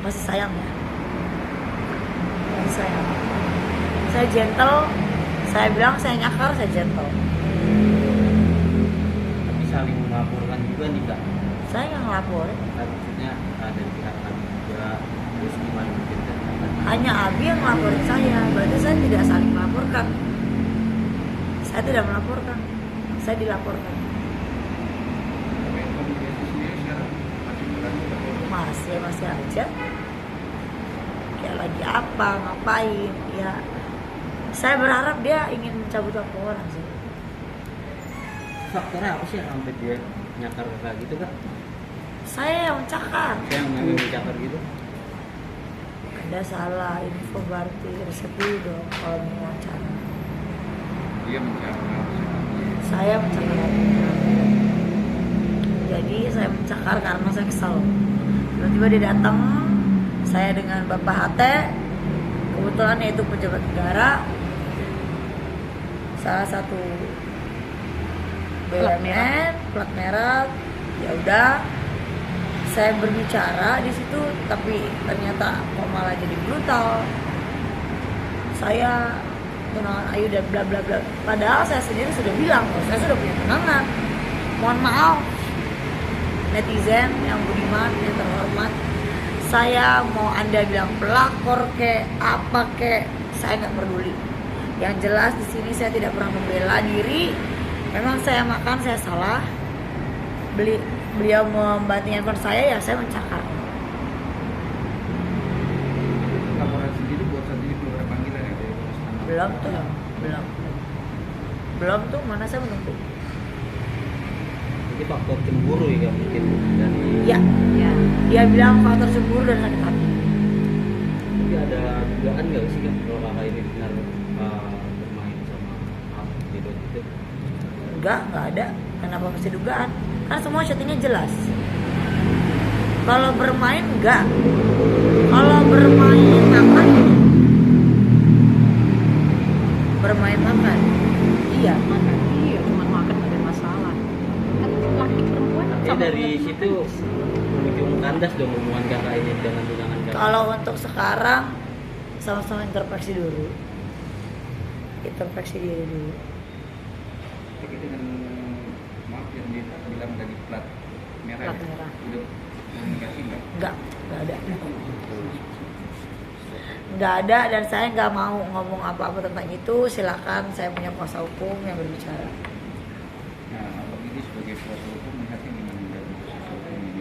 masih sayang ya, masih sayang. Saya gentle, saya bilang saya nyakar, saya gentle. Tapi saling melaporkan juga nih Kak. Saya nggak ngelapor, Maksudnya dari pihak kami juga, terus gimana mungkin kan? hanya Abi yang ngelaporin saya. Berarti saya tidak saling melaporkan. Saya tidak melaporkan, saya dilaporkan. Masih aja. Kayak lagi apa, ngapain? Ya, saya berharap dia ingin mencabut laporan sih. Faktornya apa sih yang sampai dia nyakar kayak gitu Kak? Saya yang mencakar. Saya yang memang mencakar gitu. Ada salah info berarti resep dulu dong kalau mau wawancara. Dia mencakar. Saya mencakar. Jadi saya mencakar karena saya kesal. Tiba-tiba dia datang, saya dengan Bapak HT, kebetulan yaitu pejabat negara, salah satu BUMN, plat merah. Ya udah, saya berbicara di situ, tapi ternyata kok malah jadi brutal. Saya tunangan Ayu dan bla bla bla. Padahal saya sendiri sudah bilang, saya sudah punya tunangan. Mohon maaf, netizen yang budiman, yang terhormat. Saya mau Anda bilang pelakor ke apa ke, saya nggak peduli. Yang jelas di sini saya tidak pernah membela diri. Memang saya makan, saya salah. Beliau membantu handphone saya, ya saya mencakar. Laporan sendiri buat saat ini belum ada panggilan ya dari Belum tuh, belum tuh, mana saya menunggu. Jadi faktor cemburu ya mungkin dari. Ya, dia bilang faktor cemburu dan sakit hati. Tapi ada dugaan nggak sih Kak kalau kakak ini benar bermain sama gitu gitu? Enggak ada. Kenapa mesti dugaan? Kan semua syutingnya jelas. Kalau bermain enggak. Kalau bermain makan. Bermain makan. Iya. Makan iya, cuma makan ada masalah. Kan laki perempuan Tapi sama dari dengan situ ujung kandas dong hubungan kakak ini dengan tunangan kakak. Kalau untuk sekarang sama-sama introspeksi dulu. Introspeksi diri dulu. Tapi dengan maaf yang dia bilang dari plat merah. Plat ya? merah. Udah komunikasi nggak? Enggak ada. Nggak ada, dan saya nggak mau ngomong apa-apa tentang itu. Silakan, saya punya kuasa hukum yang berbicara. Nah, abang ini sebagai kuasa hukum melihatnya gimana dari proses hukum ini?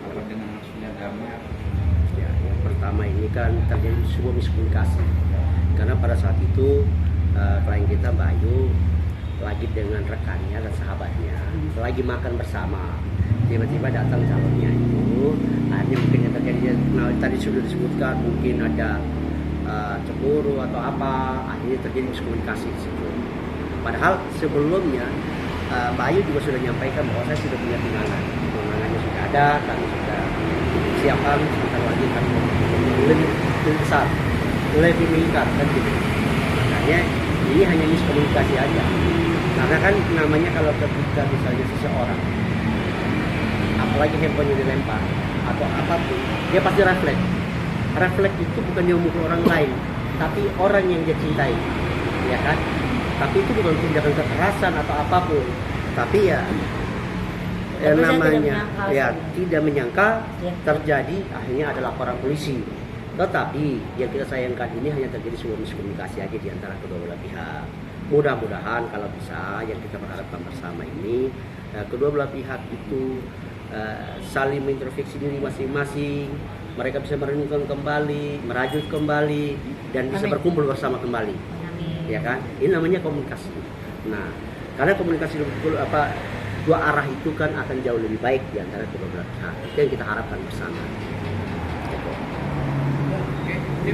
Apa dengan maksudnya damai? Ya, yang pertama ini kan terjadi sebuah miskomunikasi karena pada saat itu klien kita Mbak Ayu lagi dengan rekannya dan sahabatnya lagi makan bersama, tiba-tiba datang calonnya itu. Akhirnya mungkin yang terjadi, nah, tadi sudah disebutkan mungkin ada cemburu atau apa, akhirnya terjadi miskomunikasi di situ. Padahal sebelumnya Mbak Ayu juga sudah menyampaikan bahwa saya sudah punya tunangannya sudah ada, kami sudah siapkan sebentar lagi kami lebih besar, lebih meningkat kan gitu. Makanya ini hanya miskomunikasi aja. Karena kan namanya kalau ketika misalnya seseorang, apalagi handphonenya dilempar atau apapun, dia pasti refleks. Refleks itu bukan dia memukul orang lain, tapi orang yang dia cintai, ya kan? Tapi itu bukan tindakan kekerasan atau apapun, tapi ya Tapi saya namanya tidak tidak menyangka Ya. terjadi, akhirnya ada laporan polisi. Tetapi yang kita sayangkan ini hanya terjadi sebuah miskomunikasi aja di antara kedua belah pihak. Mudah-mudahan kalau bisa, yang kita berharapkan bersama ini kedua belah pihak itu saling mengintrospeksi diri masing-masing. Mereka bisa merenungkan kembali, merajut kembali, dan bisa Amin. berkumpul bersama kembali. Amin. Ya kan? Ini namanya komunikasi. Nah, karena komunikasi dua arah itu kan akan jauh lebih baik di antara kedua belah pihak. Itu yang kita harapkan bersama. Oke,